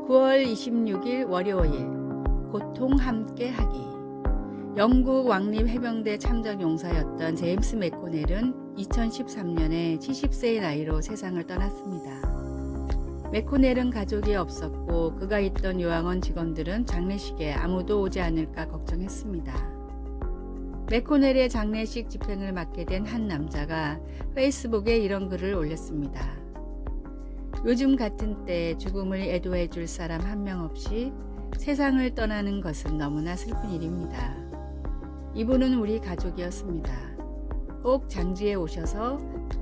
9월 26일 월요일 고통 함께 하기. 영국 왕립 해병대 참전 용사였던 제임스 맥코넬은 2013년에 70세의 나이로 세상을 떠났습니다. 맥코넬은 가족이 없었고 그가 있던 요양원 직원들은 장례식에 아무도 오지 않을까 걱정했습니다. 맥코넬의 장례식 집행을 맡게 된 한 남자가 페이스북에 이런 글을 올렸습니다. 요즘 같은 때 죽음을 애도해 줄 사람 한 명 없이 세상을 떠나는 것은 너무나 슬픈 일입니다. 이분은 우리 가족이었습니다. 꼭 장지에 오셔서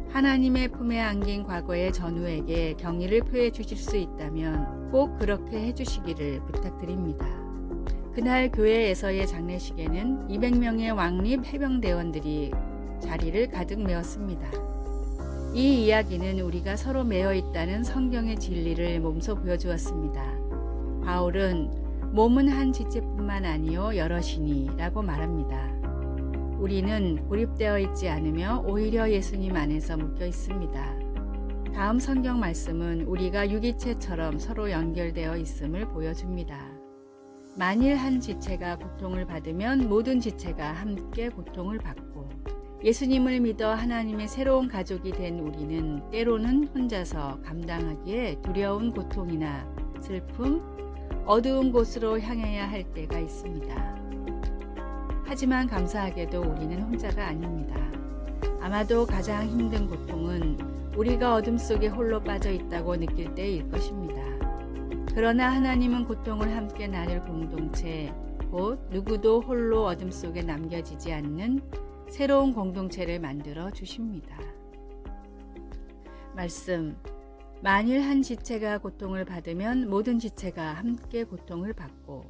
하나님의 품에 안긴 과거의 전우에게 경의를 표해 주실 수 있다면 꼭 그렇게 해주시기를 부탁드립니다. 그날 교회에서의 장례식에는 200명의 왕립 해병대원들이 자리를 가득 메웠습니다. 이 이야기는 우리가 서로 매여 있다는 성경의 진리를 몸소 보여주었습니다. 바울은 몸은 한 지체뿐만 아니요 여럿이니 라고 말합니다. 우리는 고립되어 있지 않으며 오히려 예수님 안에서 묶여 있습니다. 다음 성경 말씀은 우리가 유기체처럼 서로 연결되어 있음을 보여줍니다. 만일 한 지체가 고통을 받으면 모든 지체가 함께 고통을 받고 예수님을 믿어 하나님의 새로운 가족이 된 우리는 때로는 혼자서 감당하기에 두려운 고통이나 슬픔, 어두운 곳으로 향해야 할 때가 있습니다. 하지만 감사하게도 우리는 혼자가 아닙니다. 아마도 가장 힘든 고통은 우리가 어둠 속에 홀로 빠져 있다고 느낄 때일 것입니다. 그러나 하나님은 고통을 함께 나눌 공동체, 곧 누구도 홀로 어둠 속에 남겨지지 않는 새로운 공동체를 만들어 주십니다. 말씀. 만일 한 지체가 고통을 받으면 모든 지체가 함께 고통을 받고.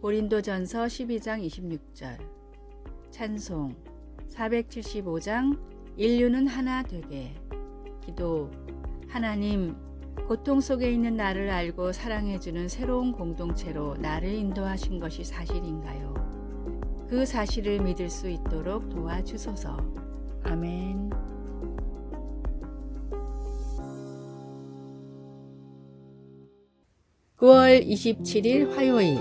고린도전서 12장 26절. 찬송. 475장 인류는 하나 되게. 기도. 하나님, 고통 속에 있는 나를 알고 사랑해주는 새로운 공동체로 나를 인도하신 것이 사실인가요? 그 사실을 믿을 수 있도록 도와주소서. 아멘. (9월 27일) 화요일.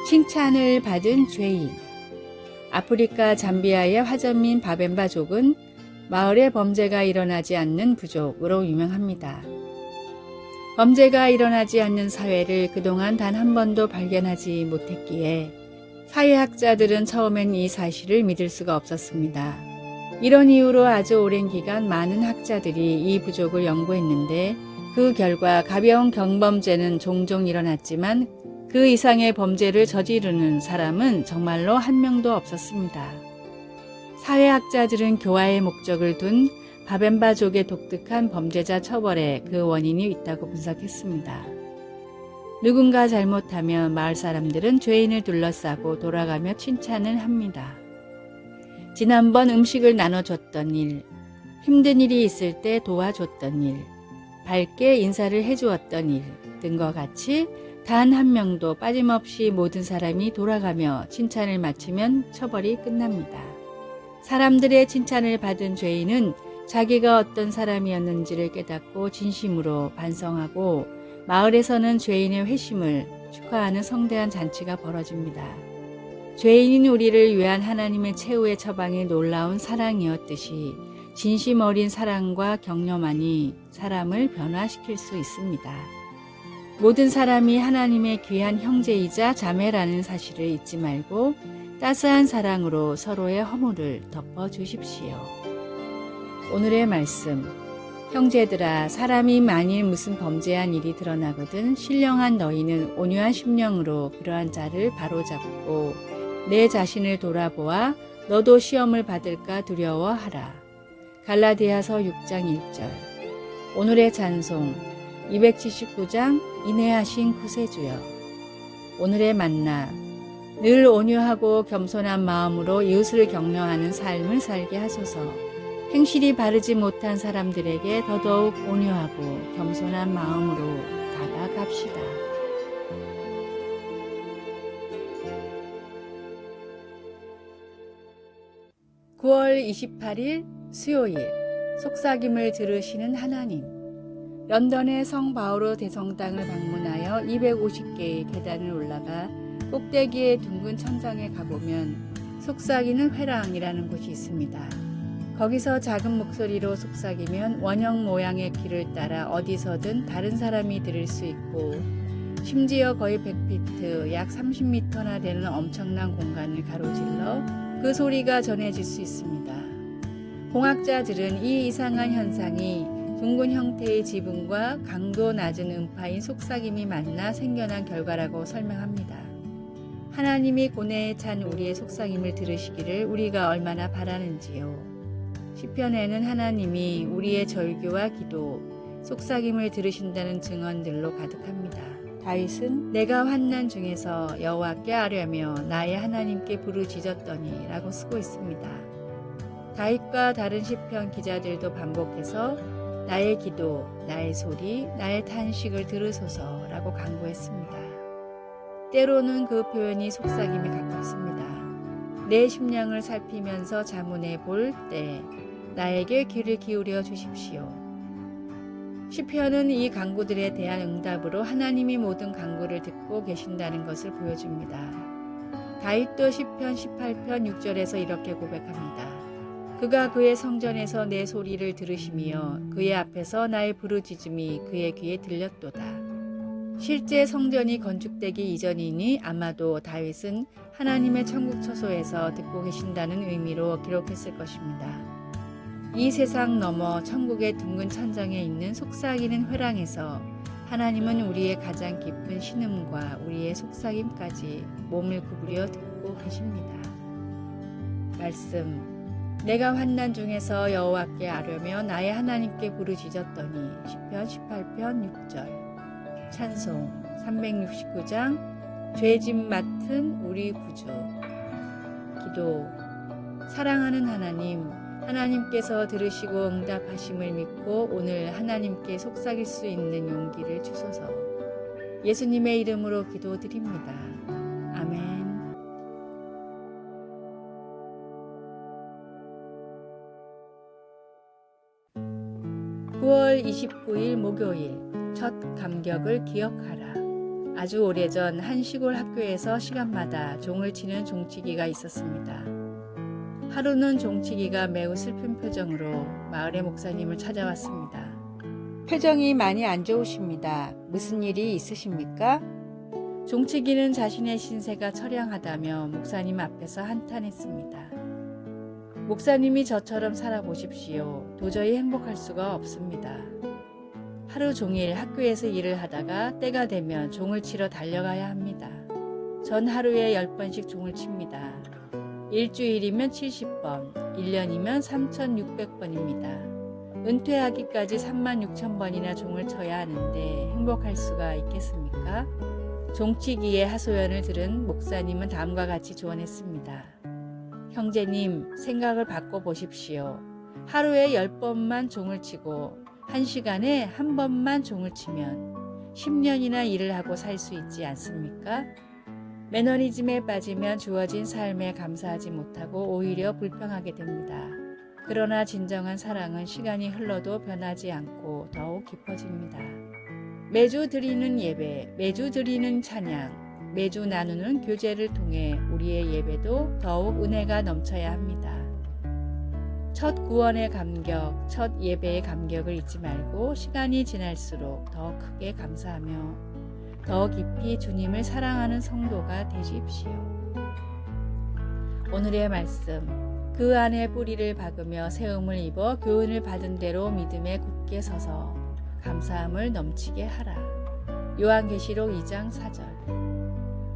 칭찬을 받은 죄인. 아프리카 잠비아의 화전민 바벤바족은 마을에 범죄가 일어나지 않는 부족으로 유명합니다. 범죄가 일어나지 않는 사회를 그동안 단 한 번도 발견하지 못했기에 사회학자들은 처음엔 이 사실을 믿을 수가 없었습니다. 이런 이유로 아주 오랜 기간 많은 학자들이 이 부족을 연구했는데 그 결과 가벼운 경범죄는 종종 일어났지만 그 이상의 범죄를 저지르는 사람은 정말로 한 명도 없었습니다. 사회학자들은 교화의 목적을 둔 바벤바족의 독특한 범죄자 처벌에 그 원인이 있다고 분석했습니다. 누군가 잘못하면 마을 사람들은 죄인을 둘러싸고 돌아가며 칭찬을 합니다. 지난번 음식을 나눠줬던 일, 힘든 일이 있을 때 도와줬던 일, 밝게 인사를 해주었던 일 등과 같이 단 한 명도 빠짐없이 모든 사람이 돌아가며 칭찬을 마치면 처벌이 끝납니다. 사람들의 칭찬을 받은 죄인은 자기가 어떤 사람이었는지를 깨닫고 진심으로 반성하고 마을에서는 죄인의 회심을 축하하는 성대한 잔치가 벌어집니다. 죄인인 우리를 위한 하나님의 최후의 처방이 놀라운 사랑이었듯이 진심 어린 사랑과 격려만이 사람을 변화시킬 수 있습니다. 모든 사람이 하나님의 귀한 형제이자 자매라는 사실을 잊지 말고 따스한 사랑으로 서로의 허물을 덮어주십시오. 오늘의 말씀. 형제들아, 사람이 만일 무슨 범죄한 일이 드러나거든 신령한 너희는 온유한 심령으로 그러한 자를 바로잡고 내 자신을 돌아보아 너도 시험을 받을까 두려워하라. 갈라디아서 6장 1절. 오늘의 찬송. 279장 인내하신 구세주여. 오늘의 만나. 늘 온유하고 겸손한 마음으로 이웃을 격려하는 삶을 살게 하소서. 행실이 바르지 못한 사람들에게 더더욱 온유하고 겸손한 마음으로 다가갑시다. 9월 28일 수요일. 속삭임을 들으시는 하나님. 런던의 성 바오로 대성당을 방문하여 250개의 계단을 올라가 꼭대기의 둥근 천장에 가보면 속삭이는 회랑이라는 곳이 있습니다. 거기서 작은 목소리로 속삭이면 원형 모양의 길을 따라 어디서든 다른 사람이 들을 수 있고 심지어 거의 100피트, 약 30m나 되는 엄청난 공간을 가로질러 그 소리가 전해질 수 있습니다. 공학자들은 이 이상한 현상이 둥근 형태의 지붕과 강도 낮은 음파인 속삭임이 만나 생겨난 결과라고 설명합니다. 하나님이 고뇌에 찬 우리의 속삭임을 들으시기를 우리가 얼마나 바라는지요. 시편에는 하나님이 우리의 절규와 기도, 속삭임을 들으신다는 증언들로 가득합니다. 다윗은 내가 환난 중에서 여호와께 아뢰며 나의 하나님께 부르짖었더니 라고 쓰고 있습니다. 다윗과 다른 시편 기자들도 반복해서 나의 기도, 나의 소리, 나의 탄식을 들으소서 라고 간구했습니다. 때로는 그 표현이 속삭임에 가깝습니다. 내 심령을 살피면서 자문해 볼 때 나에게 귀를 기울여 주십시오. 시편은 이 간구들에 대한 응답으로 하나님이 모든 간구를 듣고 계신다는 것을 보여줍니다. 다윗도 시편 18편 6절에서 이렇게 고백합니다. 그가 그의 성전에서 내 소리를 들으시며 그의 앞에서 나의 부르짖음이 그의 귀에 들렸도다. 실제 성전이 건축되기 이전이니 아마도 다윗은 하나님의 천국 처소에서 듣고 계신다는 의미로 기록했을 것입니다. 이 세상 너머 천국의 둥근 천장에 있는 속삭이는 회랑에서 하나님은 우리의 가장 깊은 신음과 우리의 속삭임까지 몸을 구부려 듣고 계십니다. 말씀. 내가 환난 중에서 여호와께 아뢰며 나의 하나님께 부르짖었더니 시편 18편 6절. 찬송 369장 죄짐 맡은 우리 구주. 기도. 사랑하는 하나님, 하나님께서 들으시고 응답하심을 믿고 오늘 하나님께 속삭일 수 있는 용기를 주소서. 예수님의 이름으로 기도드립니다. 아멘. 9월 29일 목요일, 첫 감격을 기억하라. 아주 오래전 한 시골 학교에서 시간마다 종을 치는 종치기가 있었습니다. 하루는 종치기가 매우 슬픈 표정으로 마을의 목사님을 찾아왔습니다. 표정이 많이 안 좋으십니다. 무슨 일이 있으십니까? 종치기는 자신의 신세가 처량하다며 목사님 앞에서 한탄했습니다. 목사님이 저처럼 살아보십시오. 도저히 행복할 수가 없습니다. 하루 종일 학교에서 일을 하다가 때가 되면 종을 치러 달려가야 합니다. 전 하루에 10번씩 종을 칩니다. 일주일이면 70번, 1년이면 3,600번입니다. 은퇴하기까지 36,000번이나 종을 쳐야 하는데 행복할 수가 있겠습니까? 종치기의 하소연을 들은 목사님은 다음과 같이 조언했습니다. 형제님, 생각을 바꿔보십시오. 하루에 10번만 종을 치고 1시간에 한 번만 종을 치면 10년이나 일을 하고 살 수 있지 않습니까? 매너리즘에 빠지면 주어진 삶에 감사하지 못하고 오히려 불평하게 됩니다. 그러나 진정한 사랑은 시간이 흘러도 변하지 않고 더욱 깊어집니다. 매주 드리는 예배, 매주 드리는 찬양, 매주 나누는 교제를 통해 우리의 예배도 더욱 은혜가 넘쳐야 합니다. 첫 구원의 감격, 첫 예배의 감격을 잊지 말고 시간이 지날수록 더 크게 감사하며 더 깊이 주님을 사랑하는 성도가 되십시오. 오늘의 말씀. 그 안에 뿌리를 박으며 세움을 입어 교훈을 받은 대로 믿음에 굳게 서서 감사함을 넘치게 하라. 요한계시록 2장 4절.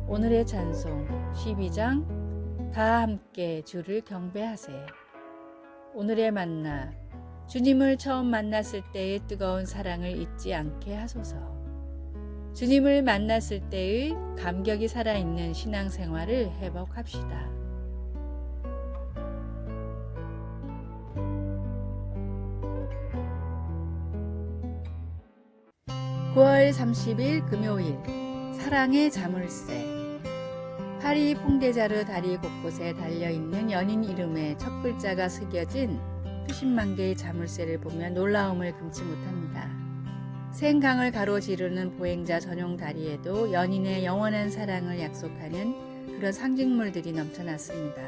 오늘의 찬송 12장 다 함께 주를 경배하세. 오늘의 만나. 주님을 처음 만났을 때의 뜨거운 사랑을 잊지 않게 하소서. 주님을 만났을 때의 감격이 살아있는 신앙생활을 회복합시다. 9월 30일 금요일, 사랑의 자물쇠. 파리 퐁데자르 다리 곳곳에 달려있는 연인 이름의 첫 글자가 새겨진 수십만 개의 자물쇠를 보면 놀라움을 금치 못합니다. 생강을 가로지르는 보행자 전용 다리에도 연인의 영원한 사랑을 약속하는 그런 상징물들이 넘쳐났습니다.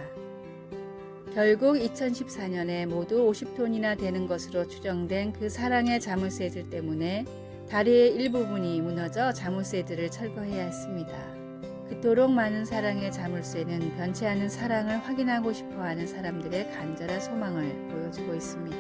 결국 2014년에 모두 50톤이나 되는 것으로 추정된 그 사랑의 자물쇠들 때문에 다리의 일부분이 무너져 자물쇠들을 철거해야 했습니다. 그토록 많은 사랑의 자물쇠는 변치 않은 사랑을 확인하고 싶어하는 사람들의 간절한 소망을 보여주고 있습니다.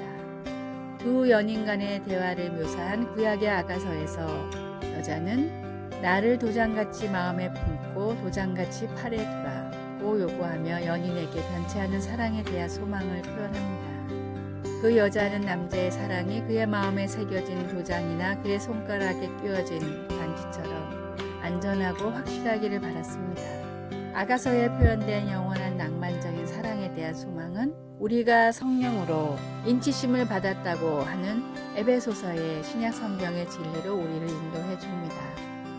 두 연인 간의 대화를 묘사한 구약의 아가서에서 여자는 나를 도장같이 마음에 품고 도장같이 팔에 두라고 요구하며 연인에게 변치 않은 사랑에 대한 소망을 표현합니다. 그 여자는 남자의 사랑이 그의 마음에 새겨진 도장이나 그의 손가락에 끼워진 반지처럼 안전하고 확실하기를 바랐습니다. 아가서에 표현된 영원한 낭만적인 사랑에 대한 소망은 우리가 성령으로 인치심을 받았다고 하는 에베소서의 신약 성경의 진리로 우리를 인도해 줍니다.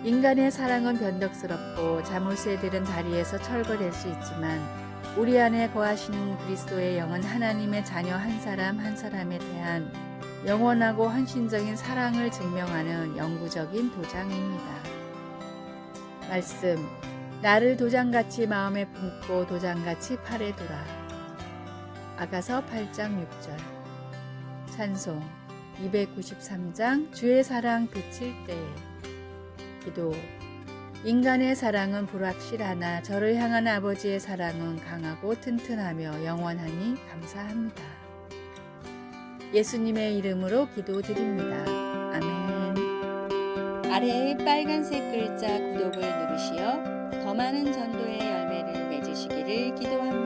인간의 사랑은 변덕스럽고 자물쇠들은 다리에서 철거될 수 있지만 우리 안에 거하시는 그리스도의 영은 하나님의 자녀 한 사람 한 사람에 대한 영원하고 헌신적인 사랑을 증명하는 영구적인 도장입니다. 말씀, 나를 도장같이 마음에 품고 도장같이 팔에 두라. 아가서 8장 6절. 찬송 293장 주의 사랑 비칠 때에. 기도, 인간의 사랑은 불확실하나 저를 향한 아버지의 사랑은 강하고 튼튼하며 영원하니 감사합니다. 예수님의 이름으로 기도드립니다. 아멘. 아래의 빨간색 글자 구독을 누르시어 더 많은 전도의 열매를 맺으시기를 기도합니다.